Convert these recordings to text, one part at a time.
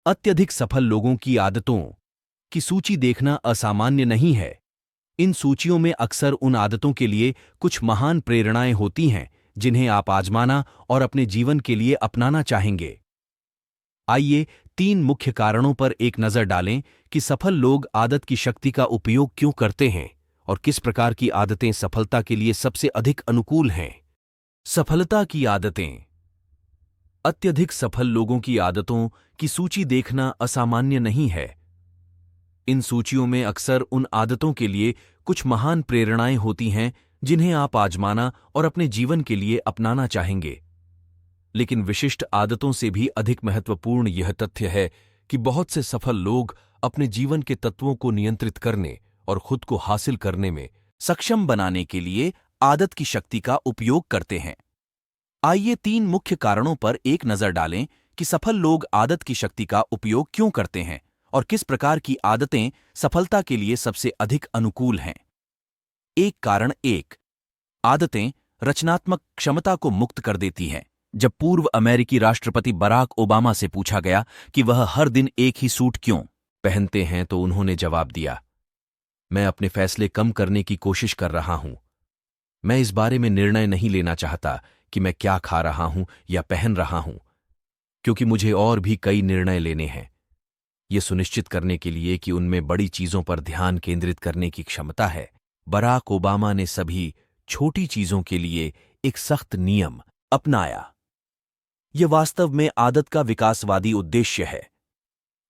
अत्यधिक सफल लोगों की आदतों की सूची देखना असामान्य नहीं है। इन सूचियों में अक्सर उन आदतों के लिए कुछ महान प्रेरणाएं होती हैं जिन्हें आप आजमाना और अपने जीवन के लिए अपनाना चाहेंगे। आइए 3 मुख्य कारणों पर एक नजर डालें कि सफल लोग आदत की शक्ति का उपयोग क्यों करते हैं और किस प्रकार की आदतें सफलता के लिए सबसे अधिक अनुकूल हैं। सफलता की आदतें। अत्यधिक सफल लोगों की आदतों की सूची देखना असामान्य नहीं है। इन सूचियों में अक्सर उन आदतों के लिए कुछ महान प्रेरणाएं होती हैं जिन्हें आप आजमाना और अपने जीवन के लिए अपनाना चाहेंगे। लेकिन विशिष्ट आदतों से भी अधिक महत्वपूर्ण यह तथ्य है कि बहुत से सफल लोग अपने जीवन के तत्वों को नियंत्रित करने और खुद को हासिल करने में सक्षम बनाने के लिए आदत की शक्ति का उपयोग करते हैं। आइए 3 मुख्य कारणों पर एक नजर डालें कि सफल लोग आदत की शक्ति का उपयोग क्यों करते हैं और किस प्रकार की आदतें सफलता के लिए सबसे अधिक अनुकूल हैं। एक कारण 1। आदतें रचनात्मक क्षमता को मुक्त कर देती हैं। जब पूर्व अमेरिकी राष्ट्रपति बराक ओबामा से पूछा गया कि वह हर दिन एक ही सूट क्यों पहनते हैं तो उन्होंने जवाब दिया, मैं अपने फैसले कम करने की कोशिश कर रहा हूं। मैं इस बारे में निर्णय नहीं लेना चाहता कि मैं क्या खा रहा हूं या पहन रहा हूं, क्योंकि मुझे और भी कई निर्णय लेने हैं। यह सुनिश्चित करने के लिए कि उनमें बड़ी चीजों पर ध्यान केंद्रित करने की क्षमता है, बराक ओबामा ने सभी छोटी चीजों के लिए एक सख्त नियम अपनाया। यह वास्तव में आदत का विकासवादी उद्देश्य है।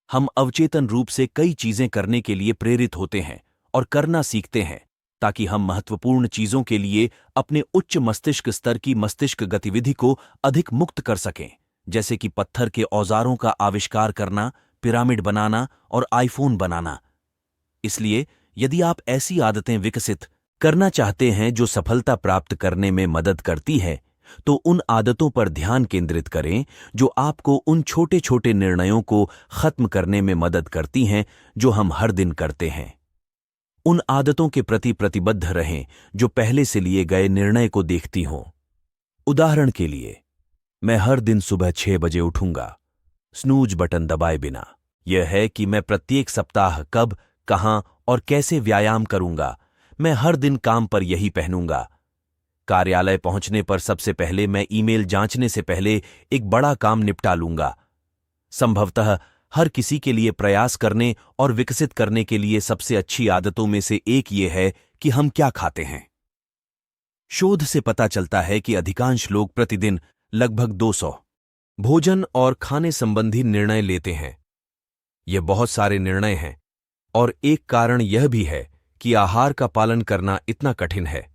हम अवचेतन रूप से कई चीजें करने के लिए प्रेरित होते हैं और करना सीखते हैं ताकि हम महत्वपूर्ण चीजों के लिए अपने उच्च मस्तिष्क स्तर की मस्तिष्क गतिविधि को अधिक मुक्त कर सकें, जैसे कि पत्थर के औजारों का आविष्कार करना, पिरामिड बनाना और आईफोन बनाना। इसलिए यदि आप ऐसी आदतें विकसित करना चाहते हैं जो सफलता प्राप्त करने में मदद करती है, तो उन आदतों पर ध्यान केंद्रित करें जो आपको उन छोटे छोटे निर्णयों को खत्म करने में मदद करती हैं जो हम हर दिन करते हैं। उन आदतों के प्रति प्रतिबद्ध रहें जो पहले से लिए गए निर्णय को देखती हों। उदाहरण के लिए, मैं हर दिन सुबह 6 बजे उठूंगा, स्नूज बटन दबाए बिना। यह है कि मैं प्रत्येक सप्ताह कब, कहां और कैसे व्यायाम करूंगा। मैं हर दिन काम पर यही पहनूंगा। कार्यालय पहुंचने पर सबसे पहले मैं ईमेल जांचने से पहले एक बड़ा काम निपटा लूंगा। संभवतः हर किसी के लिए प्रयास करने और विकसित करने के लिए सबसे अच्छी आदतों में से एक ये है कि हम क्या खाते हैं। शोध से पता चलता है कि अधिकांश लोग प्रतिदिन लगभग 200 भोजन और खाने संबंधी निर्णय लेते हैं। ये बहुत सारे निर्णय हैं और एक कारण यह भी है कि आहार का पालन करना इतना कठिन है।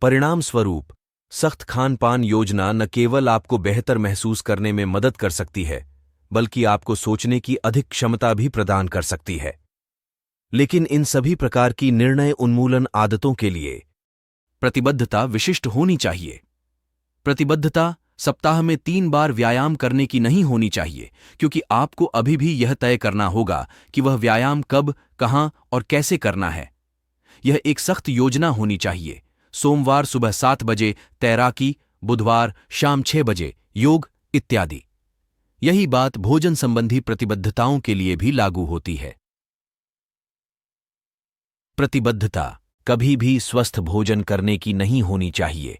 परिणाम स्वरूप सख्त खान पान योजना न केवल आपको बेहतर महसूस करने में मदद कर सकती है, बल्कि आपको सोचने की अधिक क्षमता भी प्रदान कर सकती है। लेकिन इन सभी प्रकार की निर्णय उन्मूलन आदतों के लिए प्रतिबद्धता विशिष्ट होनी चाहिए। प्रतिबद्धता सप्ताह में 3 बार व्यायाम करने की नहीं होनी चाहिए, क्योंकि आपको अभी भी यह तय करना होगा कि वह व्यायाम कब, कहां और कैसे करना है। यह एक सख्त योजना होनी चाहिए। सोमवार सुबह 7 बजे तैराकी, बुधवार शाम 6 बजे योग इत्यादि। यही बात भोजन संबंधी प्रतिबद्धताओं के लिए भी लागू होती है। प्रतिबद्धता कभी भी स्वस्थ भोजन करने की नहीं होनी चाहिए,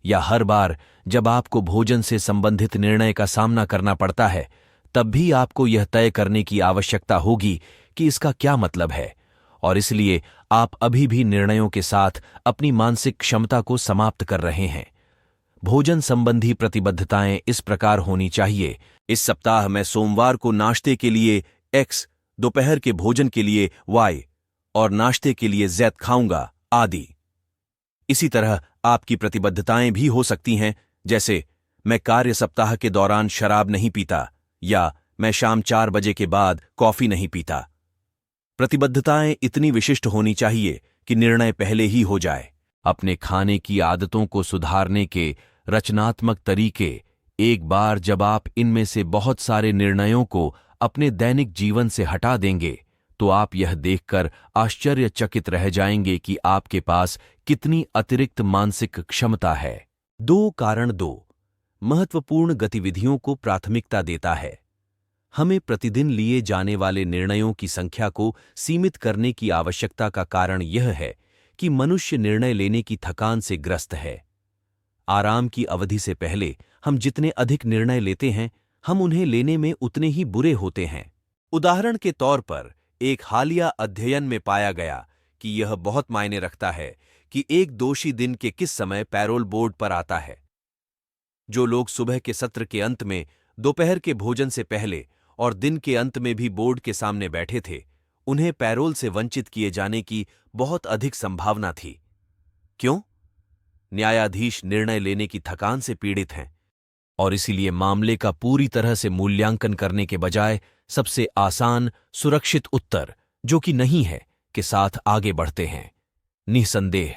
या हर बार जब आपको भोजन से संबंधित निर्णय का सामना करना पड़ता है, तब भी आपको यह तय करने की आवश्यकता होगी कि इसका क्या मतलब है, और इसलिए आप अभी भी निर्णयों के साथ अपनी मानसिक क्षमता को समाप्त कर रहे हैं। भोजन संबंधी प्रतिबद्धताएं इस प्रकार होनी चाहिए, इस सप्ताह मैं सोमवार को नाश्ते के लिए X, दोपहर के भोजन के लिए Y और नाश्ते के लिए Z खाऊंगा आदि। इसी तरह आपकी प्रतिबद्धताएं भी हो सकती हैं, जैसे मैं कार्य सप्ताह के दौरान शराब नहीं पीता, या मैं शाम 4 बजे के बाद कॉफी नहीं पीता। प्रतिबद्धताएं इतनी विशिष्ट होनी चाहिए कि निर्णय पहले ही हो जाए। अपने खाने की आदतों को सुधारने के रचनात्मक तरीके। एक बार जब आप इनमें से बहुत सारे निर्णयों को अपने दैनिक जीवन से हटा देंगे, तो आप यह देखकर आश्चर्यचकित रह जाएंगे कि आपके पास कितनी अतिरिक्त मानसिक क्षमता है। 2 महत्वपूर्ण गतिविधियों को प्राथमिकता देता है। हमें प्रतिदिन लिए जाने वाले निर्णयों की संख्या को सीमित करने की आवश्यकता का कारण यह है कि मनुष्य निर्णय लेने की थकान से ग्रस्त है। आराम की अवधि से पहले हम जितने अधिक निर्णय लेते हैं, हम उन्हें लेने में उतने ही बुरे होते हैं। उदाहरण के तौर पर, एक हालिया अध्ययन में पाया गया कि यह बहुत मायने रखता है कि एक दोषी दिन के किस समय पैरोल बोर्ड पर आता है। जो लोग सुबह के सत्र के अंत में, दोपहर के भोजन से पहले और दिन के अंत में भी बोर्ड के सामने बैठे थे, उन्हें पैरोल से वंचित किए जाने की बहुत अधिक संभावना थी। क्यों? न्यायाधीश निर्णय लेने की थकान से पीड़ित हैं और इसीलिए मामले का पूरी तरह से मूल्यांकन करने के बजाय सबसे आसान, सुरक्षित उत्तर, जो कि नहीं है, के साथ आगे बढ़ते हैं। निसंदेह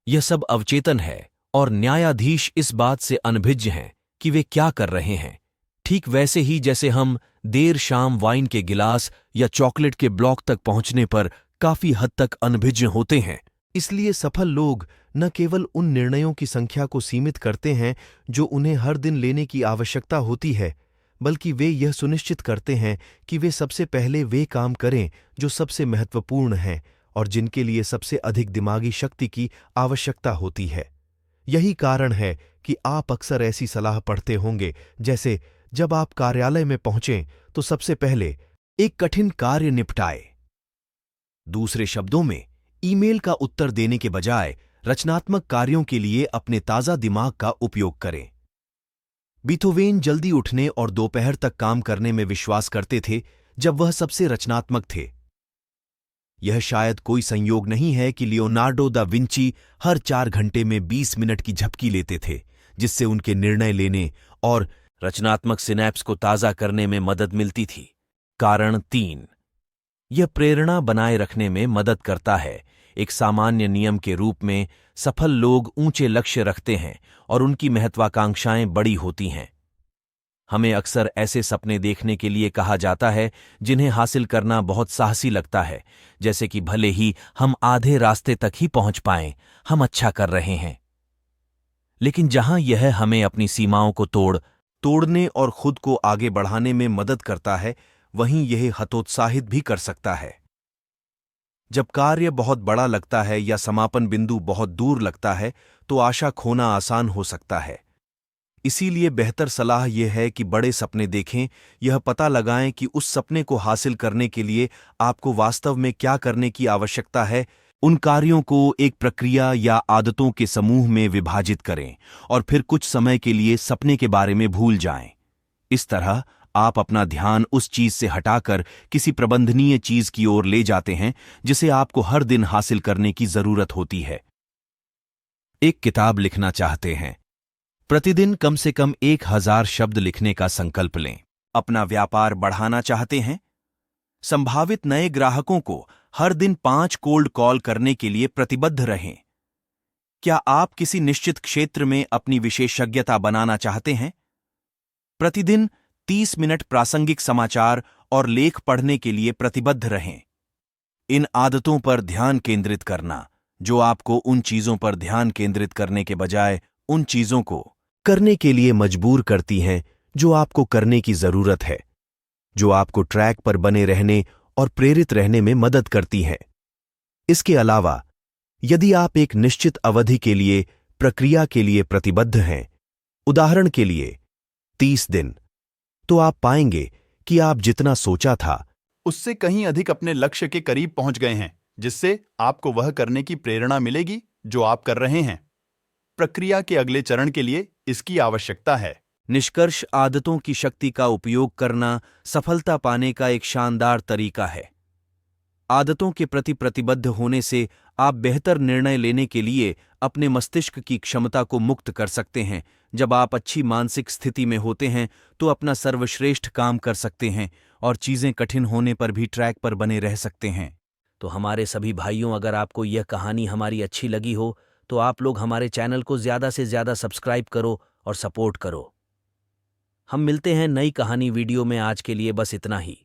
यह सब अवचेतन है और न्यायाधीश इस बात से अनभिज्ञ हैं कि वे क्या कर रहे हैं, ठीक वैसे ही जैसे हम देर शाम वाइन के गिलास या चॉकलेट के ब्लॉक तक पहुंचने पर काफी हद तक अनभिज्ञ होते हैं। इसलिए सफल लोग न केवल उन निर्णयों की संख्या को सीमित करते हैं जो उन्हें हर दिन लेने की आवश्यकता होती है, बल्कि वे यह सुनिश्चित करते हैं कि वे सबसे पहले वे काम करें जो सबसे महत्वपूर्ण हैं और जिनके लिए सबसे अधिक दिमागी शक्ति की आवश्यकता होती है। यही कारण है कि आप अक्सर ऐसी सलाह पढ़ते होंगे, जैसे जब आप कार्यालय में पहुंचें तो सबसे पहले एक कठिन कार्य निपटाएं। दूसरे शब्दों में, ईमेल का उत्तर देने के बजाय रचनात्मक कार्यों के लिए अपने ताजा दिमाग का उपयोग करें। बीथोवेन जल्दी उठने और दोपहर तक काम करने में विश्वास करते थे जब वह सबसे रचनात्मक थे। यह शायद कोई संयोग नहीं है कि लियोनार्डो दा विंची हर 4 घंटे में 20 मिनट की झपकी लेते थे, जिससे उनके निर्णय लेने और रचनात्मक सिनैप्स को ताज़ा करने में मदद मिलती थी। कारण 3, यह प्रेरणा बनाए रखने में मदद करता है। एक सामान्य नियम के रूप में, सफल लोग ऊंचे लक्ष्य रखते हैं और उनकी महत्वाकांक्षाएं बड़ी होती हैं। हमें अक्सर ऐसे सपने देखने के लिए कहा जाता है जिन्हें हासिल करना बहुत साहसी लगता है, जैसे कि भले ही हम आधे रास्ते तक ही पहुंच पाएं, हम अच्छा कर रहे हैं। लेकिन जहां यह हमें अपनी सीमाओं को तोड़ने और खुद को आगे बढ़ाने में मदद करता है, वहीं यह हतोत्साहित भी कर सकता है। जब कार्य बहुत बड़ा लगता है या समापन बिंदु बहुत दूर लगता है, तो आशा खोना आसान हो सकता है। इसीलिए बेहतर सलाह यह है कि बड़े सपने देखें, यह पता लगाएं कि उस सपने को हासिल करने के लिए आपको वास्तव में क्या करने की आवश्यकता है। उन कार्यों को एक प्रक्रिया या आदतों के समूह में विभाजित करें और फिर कुछ समय के लिए सपने के बारे में भूल जाएं। इस तरह आप अपना ध्यान उस चीज से हटाकर किसी प्रबंधनीय चीज की ओर ले जाते हैं जिसे आपको हर दिन हासिल करने की जरूरत होती है। एक किताब लिखना चाहते हैं? प्रतिदिन कम से कम 1000 शब्द लिखने का संकल्प लें। अपना व्यापार बढ़ाना चाहते हैं? संभावित नए ग्राहकों को हर दिन 5 कोल्ड कॉल करने के लिए प्रतिबद्ध रहें। क्या आप किसी निश्चित क्षेत्र में अपनी विशेषज्ञता बनाना चाहते हैं? प्रतिदिन 30 मिनट प्रासंगिक समाचार और लेख पढ़ने के लिए प्रतिबद्ध रहें। इन आदतों पर ध्यान केंद्रित करना, जो आपको उन चीजों पर ध्यान केंद्रित करने के बजाय उन चीजों को करने के लिए मजबूर करती हैं जो आपको करने की जरूरत है, जो आपको ट्रैक पर बने रहने और प्रेरित रहने में मदद करती हैं। इसके अलावा, यदि आप एक निश्चित अवधि के लिए प्रक्रिया के लिए प्रतिबद्ध हैं, उदाहरण के लिए 30 दिन, तो आप पाएंगे कि आप जितना सोचा था उससे कहीं अधिक अपने लक्ष्य के करीब पहुंच गए हैं, जिससे आपको वह करने की प्रेरणा मिलेगी जो आप कर रहे हैं। प्रक्रिया के अगले चरण के लिए इसकी आवश्यकता है। निष्कर्ष, आदतों की शक्ति का उपयोग करना सफलता पाने का एक शानदार तरीका है। आदतों के प्रति प्रतिबद्ध होने से आप बेहतर निर्णय लेने के लिए अपने मस्तिष्क की क्षमता को मुक्त कर सकते हैं। जब आप अच्छी मानसिक स्थिति में होते हैं तो अपना सर्वश्रेष्ठ काम कर सकते हैं और चीजें कठिन होने पर भी ट्रैक पर बने रह सकते हैं। तो हमारे सभी भाइयों, अगर आपको यह कहानी हमारी अच्छी लगी हो तो आप लोग हमारे चैनल को ज़्यादा से ज़्यादा सब्सक्राइब करो और सपोर्ट करो। हम मिलते हैं नई कहानी वीडियो में। आज के लिए बस इतना ही।